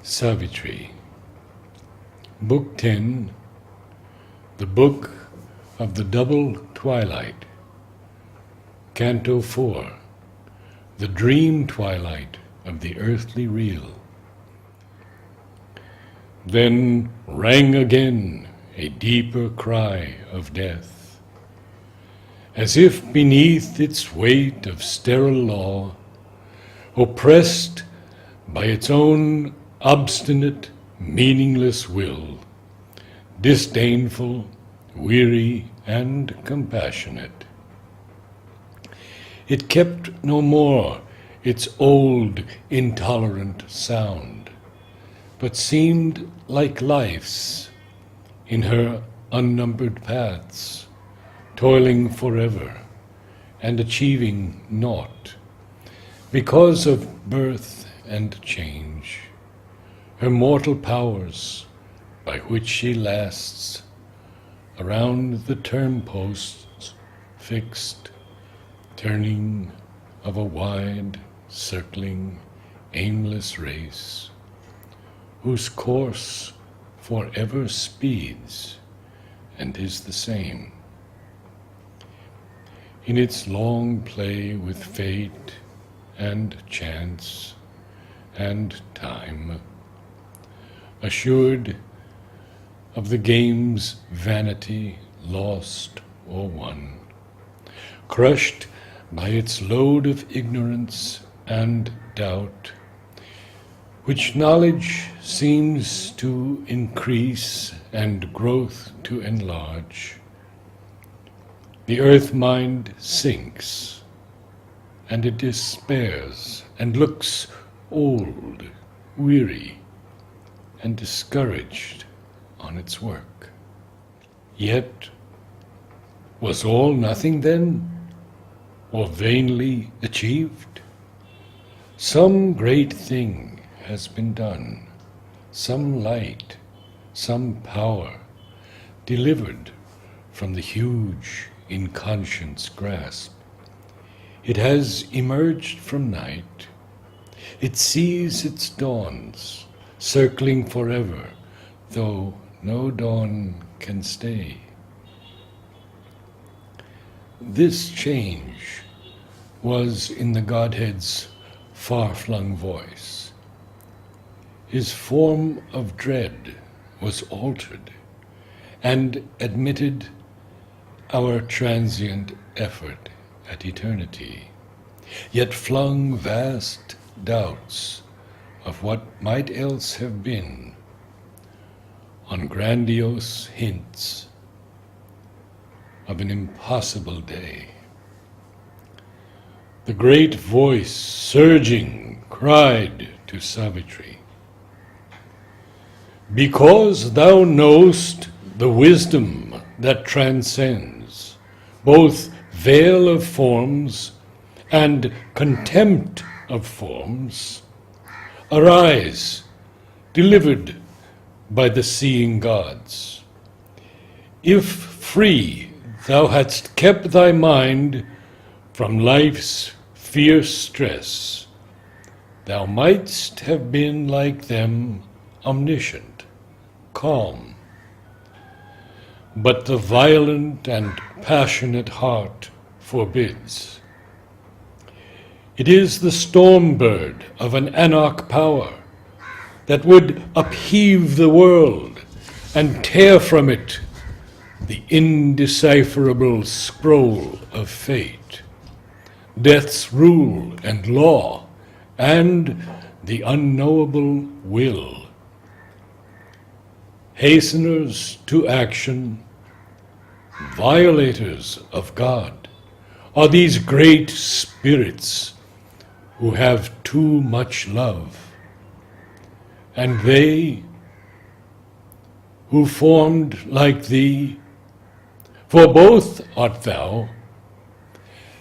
Savitri, Book 10, the Book of the Double Twilight, Canto 4, the Dream Twilight of the Earthly Real. Then rang again a deeper cry of death, as if beneath its weight of sterile law, oppressed by its own obstinate, meaningless will, disdainful, weary, and compassionate. It kept no more its old, intolerant sound, but seemed like life's in her unnumbered paths, toiling forever and achieving naught, because of birth and change, her mortal powers by which she lasts around the term posts fixed, turning of a wide, circling, aimless race, whose course forever speeds and is the same. In its long play with fate and chance and time, assured of the game's vanity, lost or won, crushed by its load of ignorance and doubt, which knowledge seems to increase and growth to enlarge, the earth mind sinks, and it despairs and looks old, weary, and discouraged on its work. Yet, was all nothing then, or vainly achieved? Some great thing has been done, some light, some power, delivered from the huge inconscious grasp. It has emerged from night. It sees its dawns, circling forever, though no dawn can stay. This change was in the Godhead's far-flung voice. His form of dread was altered and admitted our transient effort at eternity, yet flung vast doubts of what might else have been on grandiose hints of an impossible day. The great voice, surging, cried to Savitri, "Because thou knowest the wisdom that transcends both veil of forms and contempt of forms, arise, delivered by the seeing gods. If free thou hadst kept thy mind from life's fierce stress, thou mightst have been like them, omniscient, calm. But the violent and passionate heart forbids. It is the storm bird of an anarch power that would upheave the world and tear from it the indecipherable scroll of fate, death's rule and law, and the unknowable will. Hasteners to action, violators of God, are these great spirits who have too much love. And they, who formed like thee, for both art thou,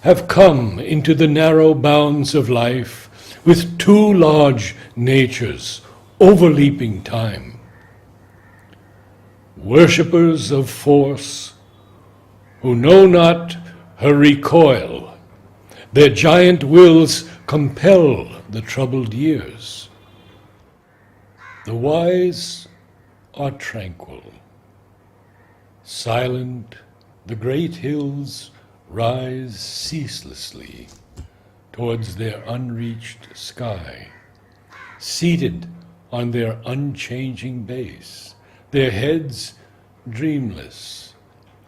have come into the narrow bounds of life with too large natures, overleaping time. Worshippers of force, who know not her recoil, their giant wills compel the troubled years. The wise are tranquil. Silent, the great hills rise ceaselessly towards their unreached sky, seated on their unchanging base, their heads dreamless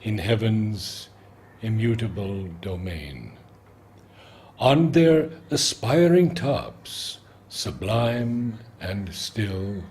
in heaven's immutable domain. On their aspiring tops, sublime and still,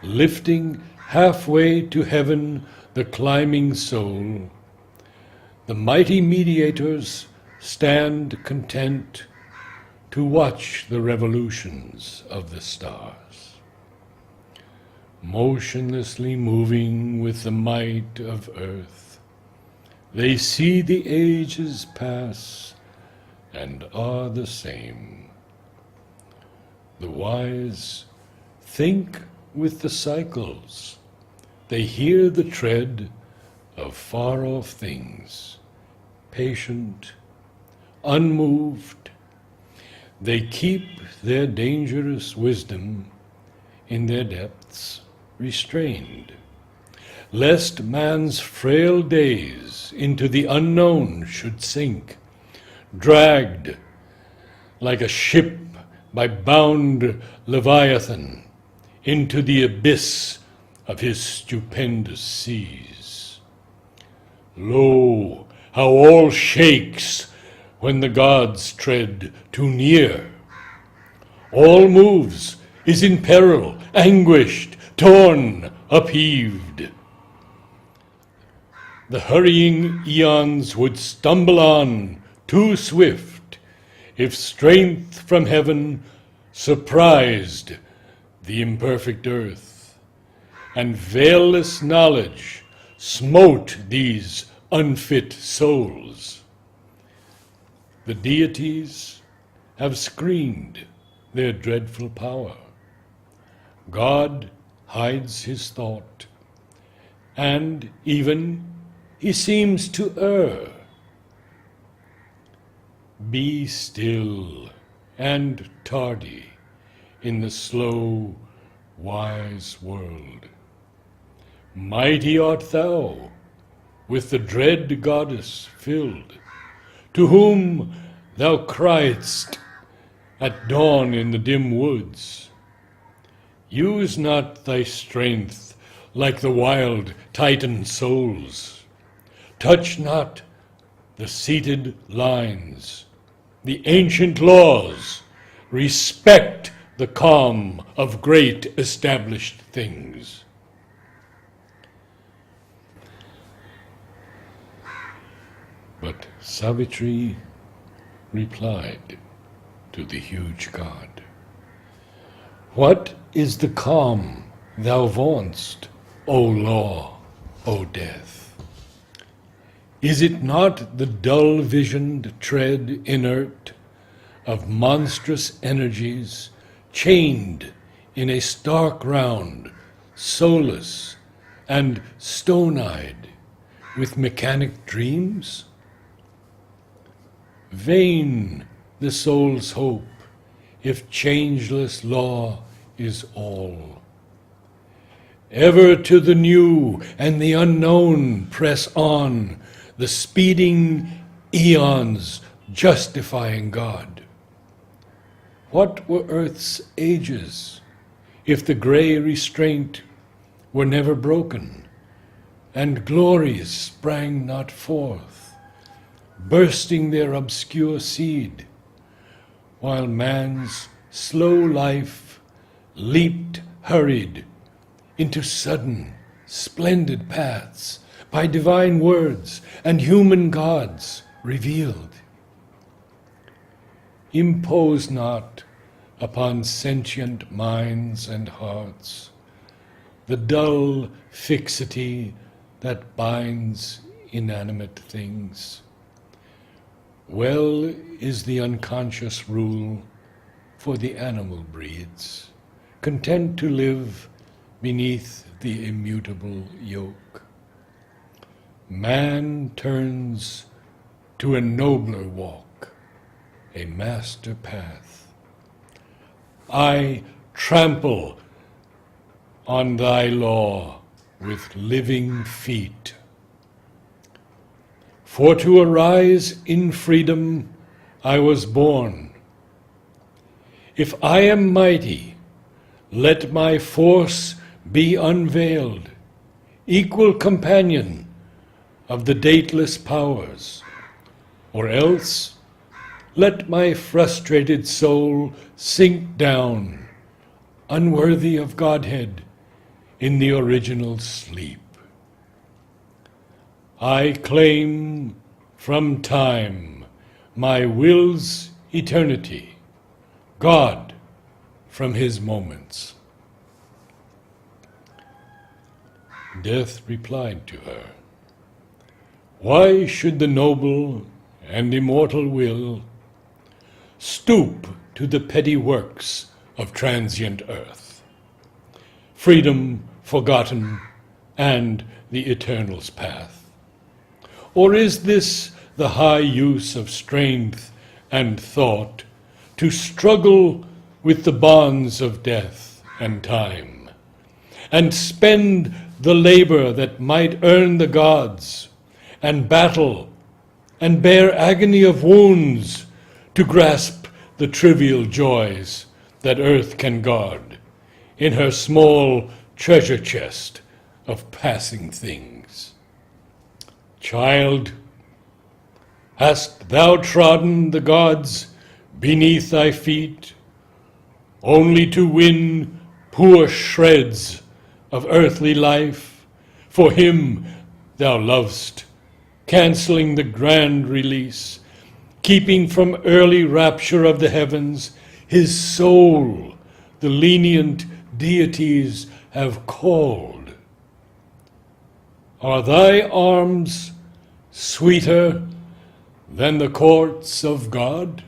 lifting halfway to heaven the climbing soul, the mighty mediators stand content to watch the revolutions of the stars. Motionlessly moving with the might of earth, they see the ages pass and are the same. The wise think with the cycles. They hear the tread of far-off things, patient, unmoved. They keep their dangerous wisdom in their depths restrained, lest man's frail days into the unknown should sink, dragged like a ship by bound Leviathan into the abyss of his stupendous seas. Lo, how all shakes when the gods tread too near. All moves, is in peril, anguished, torn, upheaved. The hurrying eons would stumble on too swift if strength from heaven surprised the imperfect earth, and veilless knowledge smote these unfit souls. The deities have screened their dreadful power. God hides his thought, and even he seems to err. Be still and tardy in the slow, wise world. Mighty art thou, with the dread goddess filled, to whom thou criedst at dawn in the dim woods. Use not thy strength like the wild Titan souls. Touch not the seated lines, the ancient laws. Respect the calm of great established things. But Savitri replied to the huge god, "What is the calm thou vaunt'st, O law, O death? Is it not the dull-visioned tread inert of monstrous energies chained in a stark round, soulless and stone-eyed with mechanic dreams? Vain the soul's hope if changeless law is all. Ever to the new and the unknown press on, the speeding eons justifying God. What were earth's ages if the gray restraint were never broken, and glories sprang not forth, bursting their obscure seed, while man's slow life leaped hurried into sudden, splendid paths by divine words and human gods revealed? Impose not upon sentient minds and hearts the dull fixity that binds inanimate things. Well is the unconscious rule for the animal breeds, content to live beneath the immutable yoke. Man turns to a nobler walk, a master path. I trample on thy law with living feet. For to arise in freedom I was born. If I am mighty, let my force be unveiled, equal companion of the dateless powers, or else let my frustrated soul sink down, unworthy of Godhead, in the original sleep. I claim from time my will's eternity, God from his moments. Death replied to her, why should the noble and immortal will stoop to the petty works of transient earth, freedom forgotten and the eternal's path? Or is this the high use of strength and thought to struggle with the bonds of death and time, and spend the labor that might earn the gods, and battle and bear agony of wounds to grasp the trivial joys that earth can guard in her small treasure chest of passing things? Child, hast thou trodden the gods beneath thy feet, only to win poor shreds of earthly life for him thou lovest, canceling the grand release, keeping from early rapture of the heavens his soul the lenient deities have called? Are thy arms sweeter than the courts of God?